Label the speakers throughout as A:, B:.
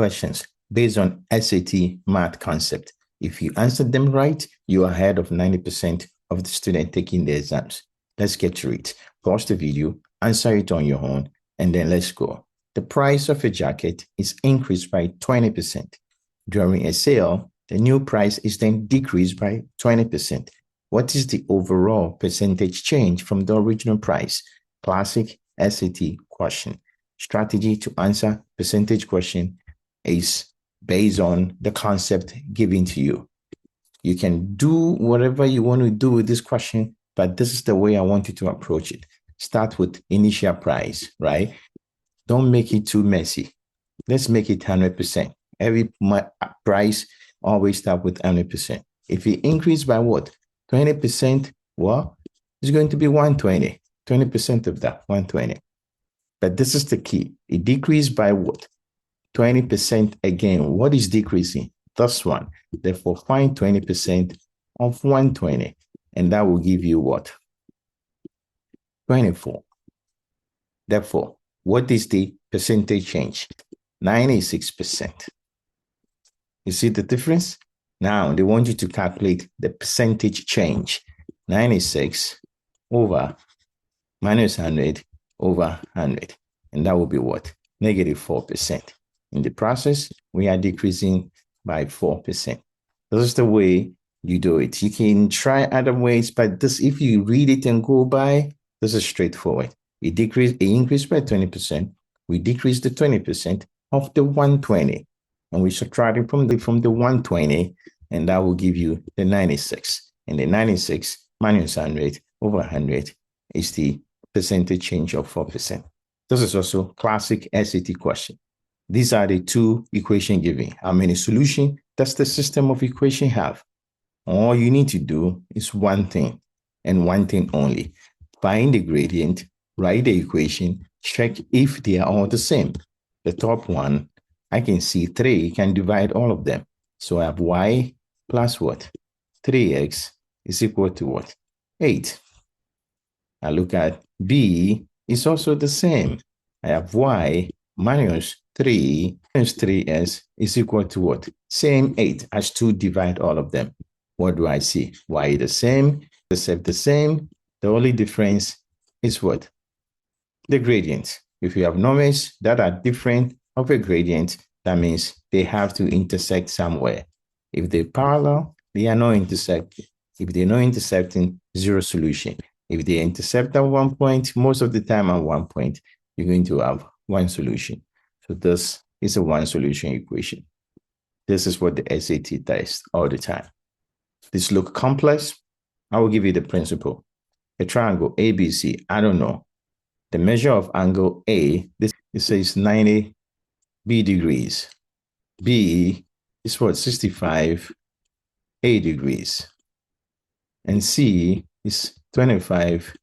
A: questions based on SAT math concept. If you answer them right, you are ahead of 90% of the students taking the exams. Let's get to it. Pause the video, answer it on your own, and then let's go. The price of a jacket is increased by 20%. During a sale, the new price is then decreased by 20%. What is the overall percentage change from the original price? Classic SAT question. Strategy to answer percentage question is based on the concept given to you. You can do whatever you want to do with this question, but this is the way I want you to approach it. Start with initial price, right? Don't make it too messy. Let's make it 100%. Every price always start with 100%. If it increase by what? 20%, well, it's going to be 120. 20% of that, 120. But this is the key. It decreased by what? 20% again. What is decreasing? This one. Therefore, find 20% of 120. And that will give you what? 24. Therefore, what is the percentage change? 96%. You see the difference? Now, they want you to calculate the percentage change. 96 over minus 100 over 100. And that will be what? Negative 4%. In the process, we are decreasing by 4%. This is the way you do it. You can try other ways, but this, if you read it and go by, this is straightforward. It increased by 20%. We decrease the 20% of the 120. And we subtract it from the 120, and that will give you the 96. And the 96 minus 100 over 100 is the percentage change of 4%. This is also classic SAT question. These are the two equations given. How many solutions does the system of equation have? All you need to do is one thing, and one thing only. Find the gradient, write the equation, check if they are all the same. The top one, I can see 3 can divide all of them. So I have y plus what? 3x is equal to what? 8. I look at b is also the same. I have y minus 3 minus 3s is equal to what? Same 8. As 2 divide all of them. What do I see? Y the same, z the same. The only difference is what? The gradient. If you have numbers that are different of a gradient, that means they have to intersect somewhere. If they parallel, they are not intersecting. If they're not intersecting, zero solution. If they intercept at one point, most of the time at one point, you're going to have one solution. So this is a one solution equation. This is what the SAT tests all the time. This look complex. I will give you the principle. A triangle ABC, I don't know. The measure of angle A, this it says 90 B degrees. B is what? 65 A degrees. And C is 25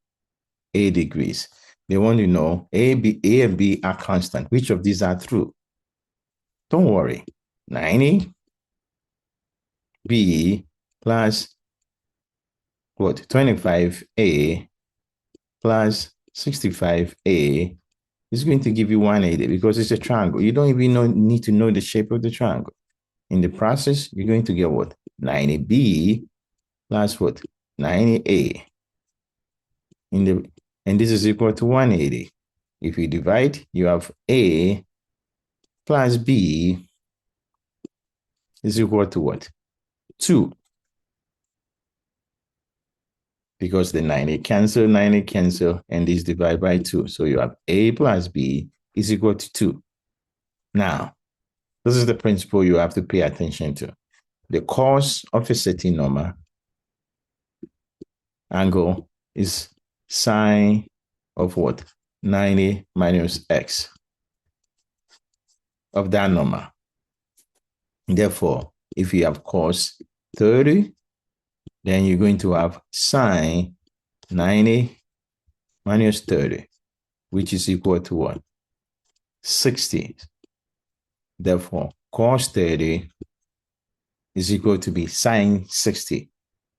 A: A degrees. They want to know A and B are constant. Which of these are true? Don't worry. 90 B plus what? 25A plus 65A is going to give you 180 because it's a triangle. You don't even need to know the shape of the triangle. In the process, you're going to get what? 90B plus what? 90A. And this is equal to 180. If you divide, you have A plus B is equal to what? 2. Because the 90 cancel, and this divide by 2. So you have A plus B is equal to 2. Now, this is the principle you have to pay attention to. The cos of a certain number angle is sine of what? 90 minus x of that number. Therefore, if you have cos 30, then you're going to have sine 90 minus 30, which is equal to what? 60. Therefore, cos 30 is equal to be sine 60.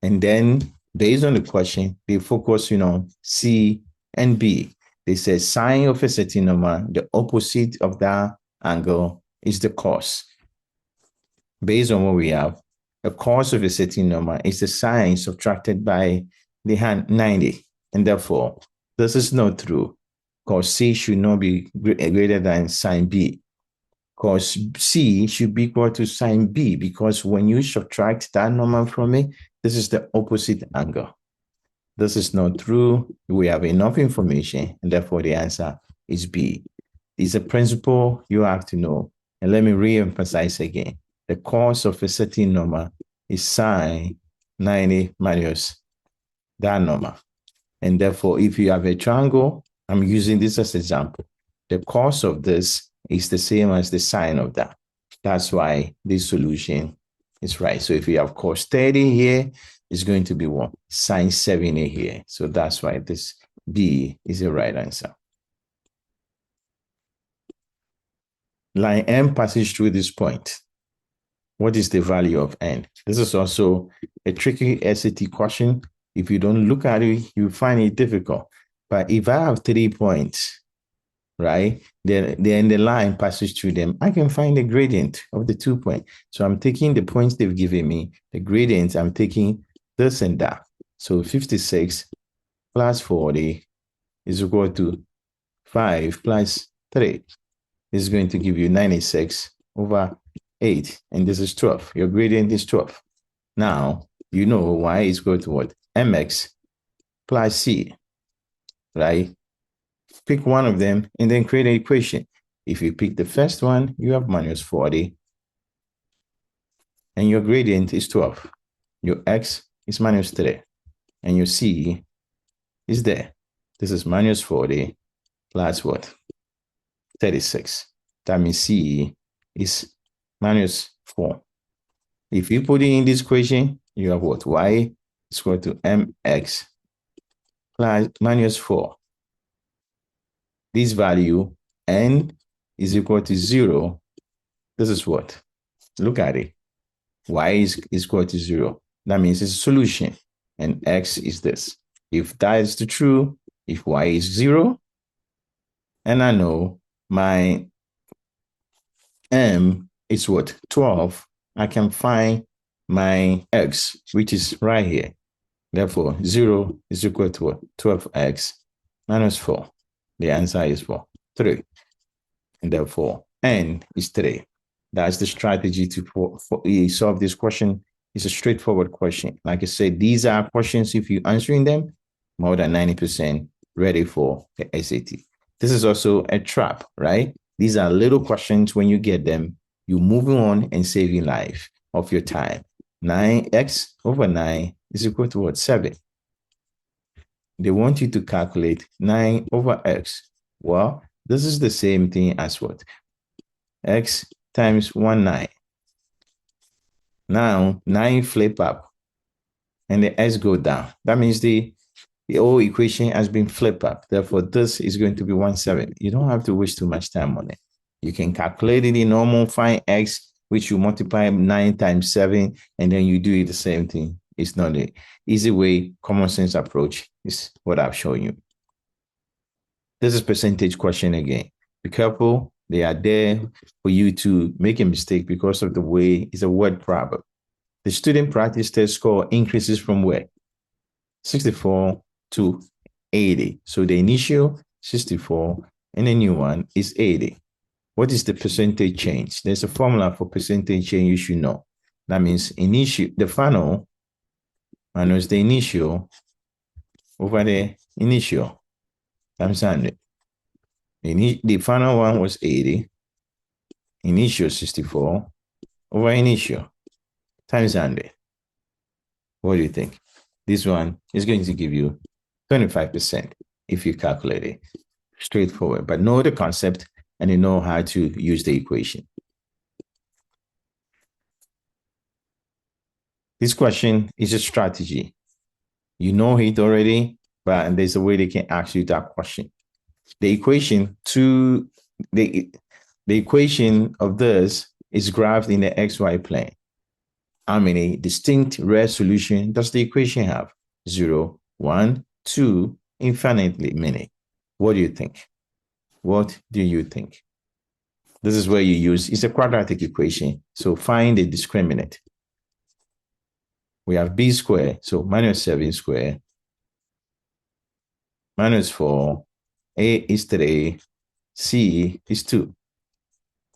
A: And then, based on the question, they focus on C and B. They say sine of a certain number, the opposite of that angle is the cos. Based on what we have, the cos of a certain number is the sine subtracted by the 90. And therefore, this is not true. Cos C should not be greater than sine B. Cos C should be equal to sine B, because when you subtract that number from it, this is the opposite angle. This is not true. We have enough information, and therefore the answer is B. It's a principle you have to know. And let me re-emphasize again. The cos of a certain number is sine 90 minus that number. And therefore, if you have a triangle, I'm using this as an example. The cos of this is the same as the sine of that. That's why this solution is right. So if you have cos 30 here, it's going to be what? Sine 70 here. So that's why this B is the right answer. Line M passes through this point. What is the value of N? This is also a tricky SAT question. If you don't look at it, you find it difficult. But if I have 3 points, right, then the line passes through them, I can find the gradient of the 2 points. So I'm taking the points they've given me, the gradients, I'm taking this and that. So 56 plus 40 is equal to 5 plus 3. This is going to give you 96 over 8. And this is 12. Your gradient is 12. Now, you know y is equal to what? Mx plus c, right? Pick one of them and then create an equation. If you pick the first one, you have minus 40. And your gradient is 12. Your x is minus 3. And your c is there. This is minus 40 plus what? 36. That means c is minus 4. If you put it in this equation, you have what? Y is equal to mx plus minus 4. This value, n, is equal to 0. This is what? Look at it. Y is equal to 0. That means it's a solution. And x is this. If that is the true, if y is 0, and I know my m is what? 12, I can find my x, which is right here. Therefore, 0 is equal to what? 12x minus 4. The answer is what? 3. And therefore, n is 3. That's the strategy to solve this question. It's a straightforward question. Like I said, these are questions, if you're answering them, more than 90% ready for the SAT. This is also a trap, right? These are little questions. When you get them, you're moving on and saving life of your time. 9x over 9 is equal to what? 7. They want you to calculate 9 over x. Well, this is the same thing as what? X times 1, 9. Now, 9 flip up and the x go down. That means the whole equation has been flipped up. Therefore, this is going to be 1/7. You don't have to waste too much time on it. You can calculate it in normal, find x, which you multiply 9 times 7, and then you do it the same thing. It's not an easy way, common sense approach is what I've shown you. This is percentage question again. Be careful. They are there for you to make a mistake because of the way it's a word problem. The student practice test score increases from where? 64 to 80. So the initial 64 and the new one is 80. What is the percentage change? There's a formula for percentage change you should know. That means the final minus the initial over the initial times 100. The final one was 80, initial 64 over initial times 100. What do you think? This one is going to give you 25% if you calculate it. Straightforward, but know the concept and you know how to use the equation. This question is a strategy. You know it already, but there's a way they can ask you that question. The equation of this is graphed in the XY plane. How many distinct red solutions does the equation have? 0, 1, 2, infinitely many. What do you think? What do you think? This is where you use, it's a quadratic equation. So find the discriminant. We have b squared, so minus 7 squared, minus 4, a is 3, c is 2.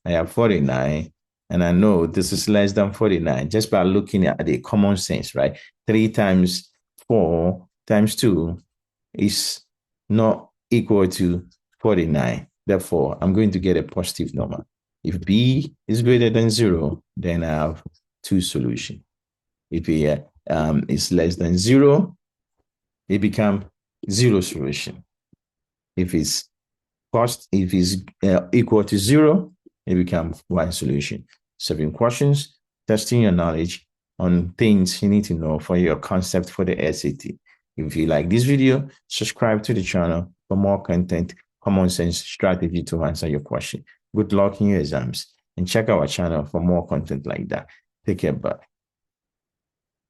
A: I have 49, and I know this is less than 49 just by looking at the common sense, right? 3 times 4 times 2 is not equal to 49. Therefore, I'm going to get a positive number. If b is greater than 0, then I have 2 solutions. If b is less than 0, it becomes 0 solution. If it's equal to 0, it becomes 1 solution. 7 questions, testing your knowledge on things you need to know for your concept for the SAT. If you like this video, subscribe to the channel for more content, common sense strategy to answer your question. Good luck in your exams, and check our channel for more content like that. Take care, bye.